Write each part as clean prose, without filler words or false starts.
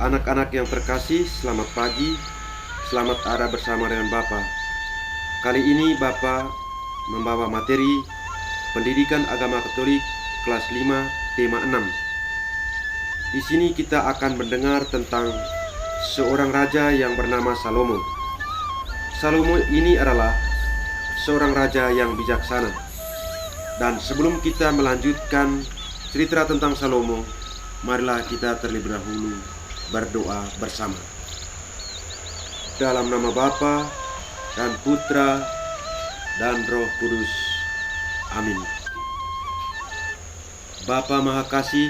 Anak-anak yang terkasih, selamat pagi. Selamat ada bersama dengan Bapa. Kali ini Bapa membawa materi Pendidikan Agama Katolik kelas 5 tema 6. Di sini kita akan mendengar tentang seorang raja yang bernama Salomo. Salomo ini adalah seorang raja yang bijaksana. Dan sebelum kita melanjutkan cerita tentang Salomo, marilah kita terlebih dahulu berdoa bersama. Dalam nama Bapa dan Putra dan Roh Kudus. Amin. Bapa Maha Kasih,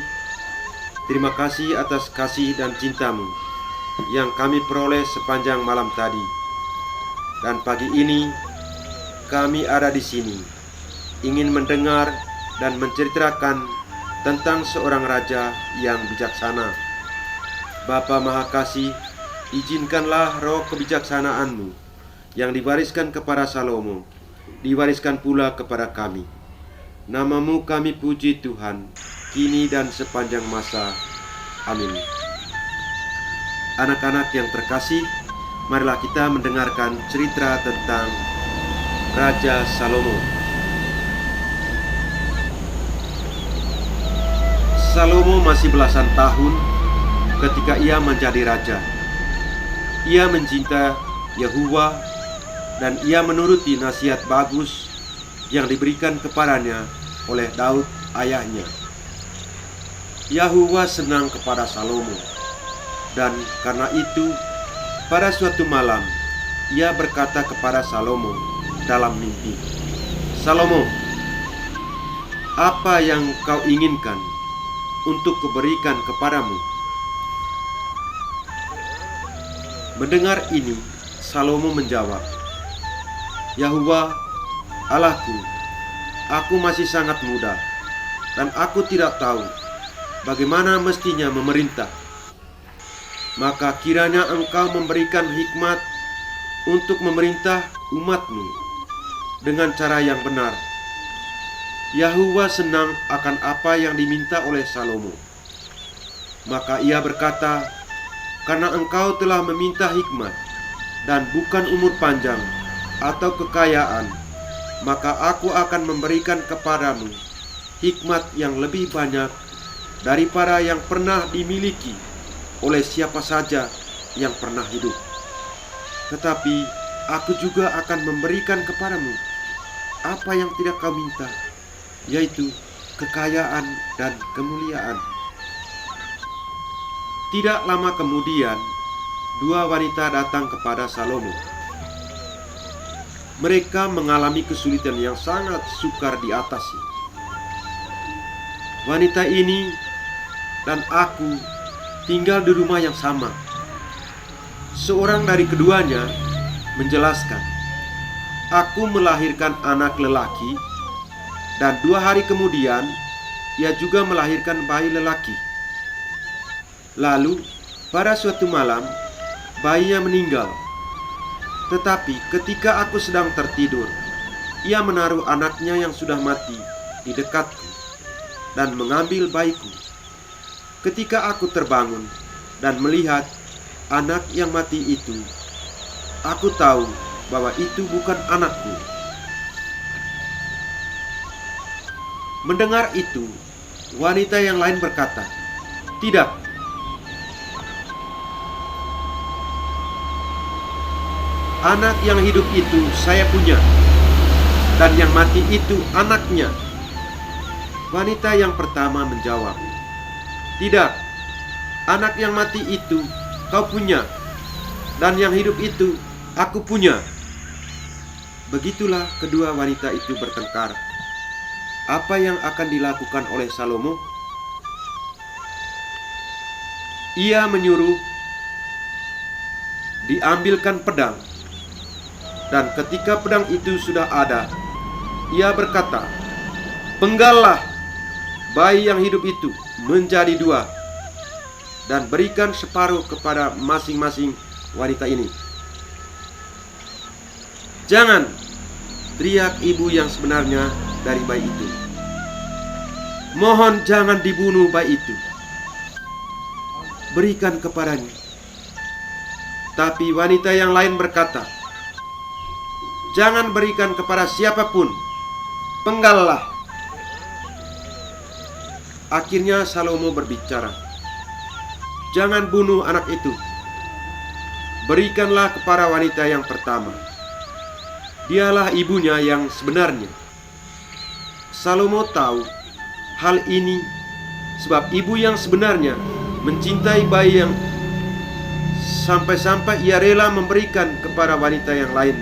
terima kasih atas kasih dan cinta-Mu yang kami peroleh sepanjang malam tadi. Dan pagi ini kami ada di sini ingin mendengar dan menceritakan tentang seorang raja yang bijaksana. Bapa Maha Kasih, izinkanlah roh kebijaksanaan-Mu yang diwariskan kepada Salomo, diwariskan pula kepada kami. Nama-Mu kami puji Tuhan, kini dan sepanjang masa. Amin. Anak-anak yang terkasih, marilah kita mendengarkan cerita tentang Raja Salomo. Salomo masih belasan tahun ketika ia menjadi raja. Ia mencinta Yehuwa dan ia menuruti nasihat bagus yang diberikan kepadanya oleh Daud ayahnya. Yehuwa senang kepada Salomo, dan karena itu pada suatu malam ia berkata kepada Salomo dalam mimpi, "Salomo, apa yang kau inginkan untuk kuberikan kepadamu?" Mendengar ini, Salomo menjawab, "Yehuwa, Allahku, aku masih sangat muda, dan aku tidak tahu bagaimana mestinya memerintah. Maka kiranya Engkau memberikan hikmat untuk memerintah umat-Mu dengan cara yang benar." Yehuwa senang akan apa yang diminta oleh Salomo. Maka ia berkata, "Karena engkau telah meminta hikmat dan bukan umur panjang atau kekayaan, maka aku akan memberikan kepadamu hikmat yang lebih banyak daripada yang pernah dimiliki oleh siapa saja yang pernah hidup. Tetapi aku juga akan memberikan kepadamu apa yang tidak kau minta, yaitu kekayaan dan kemuliaan." Tidak lama kemudian, dua wanita datang kepada Salomo. Mereka mengalami kesulitan yang sangat sukar diatasi. Wanita ini dan aku tinggal di rumah yang sama. Seorang dari keduanya menjelaskan, "Aku melahirkan anak lelaki, dan 2 hari kemudian ia juga melahirkan bayi lelaki. Lalu pada suatu malam bayinya meninggal. Tetapi ketika aku sedang tertidur, ia menaruh anaknya yang sudah mati di dekatku dan mengambil bayiku. Ketika aku terbangun dan melihat anak yang mati itu, aku tahu bahwa itu bukan anakku." Mendengar itu, wanita yang lain berkata, "Tidak, anak yang hidup itu saya punya, dan yang mati itu anaknya." Wanita yang pertama menjawab, "Tidak, anak yang mati itu kau punya, dan yang hidup itu aku punya." Begitulah kedua wanita itu bertengkar. Apa yang akan dilakukan oleh Salomo? Ia menyuruh diambilkan pedang. Dan ketika pedang itu sudah ada, ia berkata, "Penggallah bayi yang hidup itu menjadi 2, dan berikan separuh kepada masing-masing wanita ini." "Jangan!" teriak ibu yang sebenarnya dari bayi itu. "Mohon jangan dibunuh bayi itu. berikan kepadanya." Tapi wanita yang lain berkata, "Jangan berikan kepada siapapun, penggallah." Akhirnya Salomo berbicara, "Jangan bunuh anak itu. Berikanlah kepada wanita yang pertama. Dialah ibunya yang sebenarnya." Salomo tahu hal ini sebab ibu yang sebenarnya mencintai bayi yang sampai-sampai ia rela memberikan kepada wanita yang lain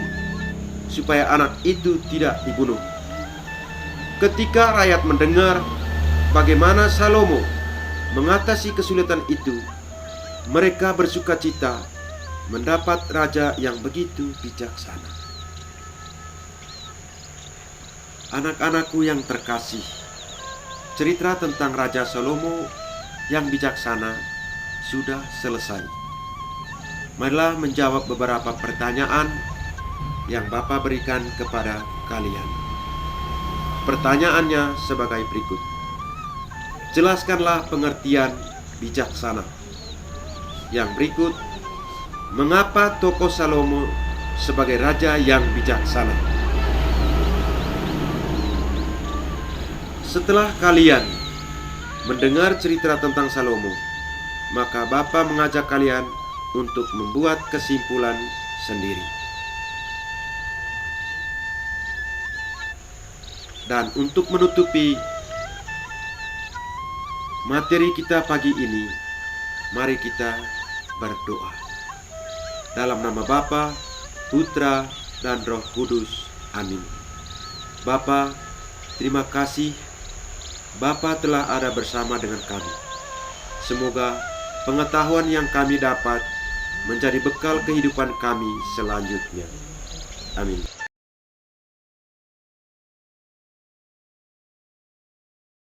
supaya anak itu tidak dibunuh. Ketika rakyat mendengar bagaimana Salomo mengatasi kesulitan itu, mereka bersukacita mendapat raja yang begitu bijaksana. Anak-anakku yang terkasih, cerita tentang Raja Salomo yang bijaksana sudah selesai. Marilah menjawab beberapa pertanyaan yang Bapa berikan kepada kalian. Pertanyaannya sebagai berikut. Jelaskanlah pengertian bijaksana. Yang berikut, mengapa tokoh Salomo sebagai raja yang bijaksana? Setelah kalian mendengar cerita tentang Salomo, maka Bapa mengajak kalian untuk membuat kesimpulan sendiri. Dan untuk menutupi materi kita pagi ini, mari kita berdoa. Dalam nama Bapa, Putra, dan Roh Kudus. Amin. Bapa, terima kasih Bapa telah ada bersama dengan kami. Semoga pengetahuan yang kami dapat menjadi bekal kehidupan kami selanjutnya. Amin.